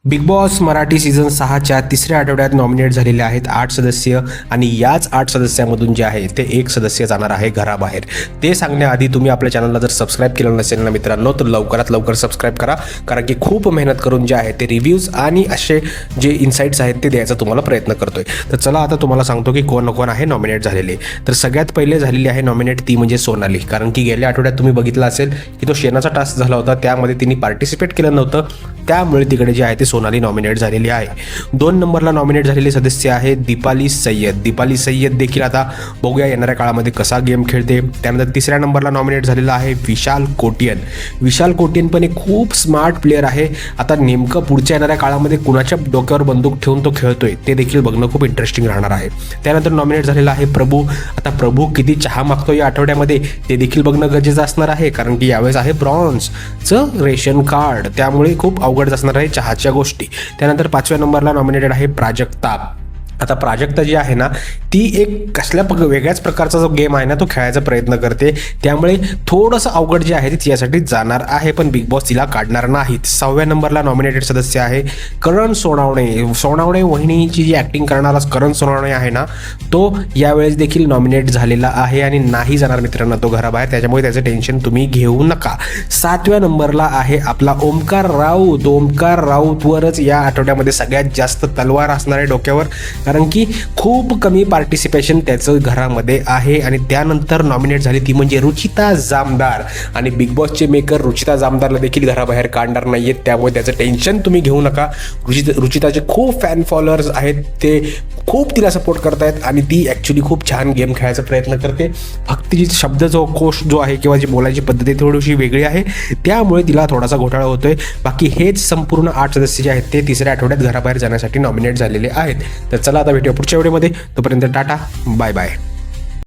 Big boss Marathi season 6च्या तिसऱ्या आठवड्यात nominate झालेले आहेत 8 सदस्य आणि याच 8 सदस्यामधून जे आहे ते एक सदस्य जाणार आहे घराबाहेर। ते सांगण्याआधी तुम्ही आपल्या चॅनलला जर सबस्क्राईब केलं नसेल ना मित्रांनो तर लवकरात लवकर सबस्क्राईब करा, कारण की खूप मेहनत करून जे आहे ते रिव्ह्यूज आणि असे जे इन्साइट्स आहेत ते द्यायचा तुम्हाला प्रयत्न करतोय। तर चला आता तुम्हाला सांगतो की कोण कोण आहे नॉमिनेट झालेले। तर सगळ्यात पहिले झालेली आहे नॉमिनेट ती म्हणजे सोनाली, कारण की गेल्या आठवड्यात तुम्ही बघितलं असेल की तो शेणाचा टास्क झाला होता, त्यामध्ये तिने पार्टिसिपेट केलं नव्हतं, त्यामुळे तिकडे जे आहे ते सोनाली नॉमिनेट झालेली आहे। 2 नंबरला नॉमिनेट झालेले सदस्य आहे दीपाली सय्यद। दीपाली सय्यद देखील आता बघूया येणाऱ्या काळामध्ये कसा गेम खेळते। त्यानंतर 3ऱ्या नंबरला नॉमिनेट झालेला आहे विशाल कोटियन। विशाल कोटियन पण एक खूप स्मार्ट प्लेअर आहे। आता नेमकं पुढच्या येणाऱ्या काळामध्ये कुणाच्या डोक्यावर बंदूक ठेवून तो खेळतोय ते देखील बघणं खूप इंटरेस्टिंग राहणार आहे। त्यानंतर नॉमिनेट झालेला आहे प्रभू। आता प्रभू किती चहा मागतो या आठवड्यामध्ये ते देखील बघणं गरजेचं असणार आहे, कारण की यावेळेस आहे ब्रॉन्झचं रेशन कार्ड, त्यामुळे खूप अवघड असणार आहे चहाच्या गोष्टी। त्यानंतर 5व्या नंबरला नॉमिनेटेड आहे प्राजक्ता। आता प्राजक्ता जी आहे ना ती एक कसल्या वेगळ्याच प्रकारचा जो गेम आहे ना तो खेळायचा प्रयत्न करते, त्यामुळे थोडंसं अवघड जे आहे ते तिच्यासाठी जाणार आहे, पण बिग बॉस तिला काढणार नाहीत। 6व्या नंबरला नॉमिनेटेड सदस्य आहे करण सोनावणे। सोनावणे वहिनीची जी ॲक्टिंग करणारा करण सोनावणे आहे ना तो यावेळेस देखील नॉमिनेट झालेला आहे आणि नाही जाणार मित्रांनो तो घराबाहेर, त्याच्यामुळे त्याचं टेन्शन तुम्ही घेऊ नका। 7व्या नंबरला आहे आपला ओमकार राऊत। ओमकार राऊतवरच या आठवड्यामध्ये सगळ्यात जास्त तलवार असणार आहे डोक्यावर, कारण की खूप कमी पार्टिसिपेशन त्याचं घरामध्ये आहे। आणि त्यानंतर नॉमिनेट झाली ती म्हणजे रुचिता जामदार, आणि बिग बॉसचे मेकर रुचिता जामदारला देखील घराबाहेर काढणार नाहीयेत, त्यामुळे त्याचं टेन्शन तुम्ही घेऊ नका। रुचिताचे खूप फॅन फॉलोअर्स आहेत, ते खूप तिला सपोर्ट करतायत आणि ती ॲक्च्युली खूप छान गेम खेळायचा प्रयत्न करते, फक्त तिची शब्द जो कोश जो आहे किंवा जी बोलायची पद्धती थोडीशी वेगळी आहे, त्यामुळे तिला थोडासा घोटाळा होतोय। बाकी हेच संपूर्ण 8 सदस्य जे आहेत ते तिसऱ्या आठवड्यात घराबाहेर जाण्यासाठी नॉमिनेट झालेले आहेत। तर चला आता भेटूया पुढच्या व्हिडिओमध्ये, तोपर्यंत टाटा बाय बाय।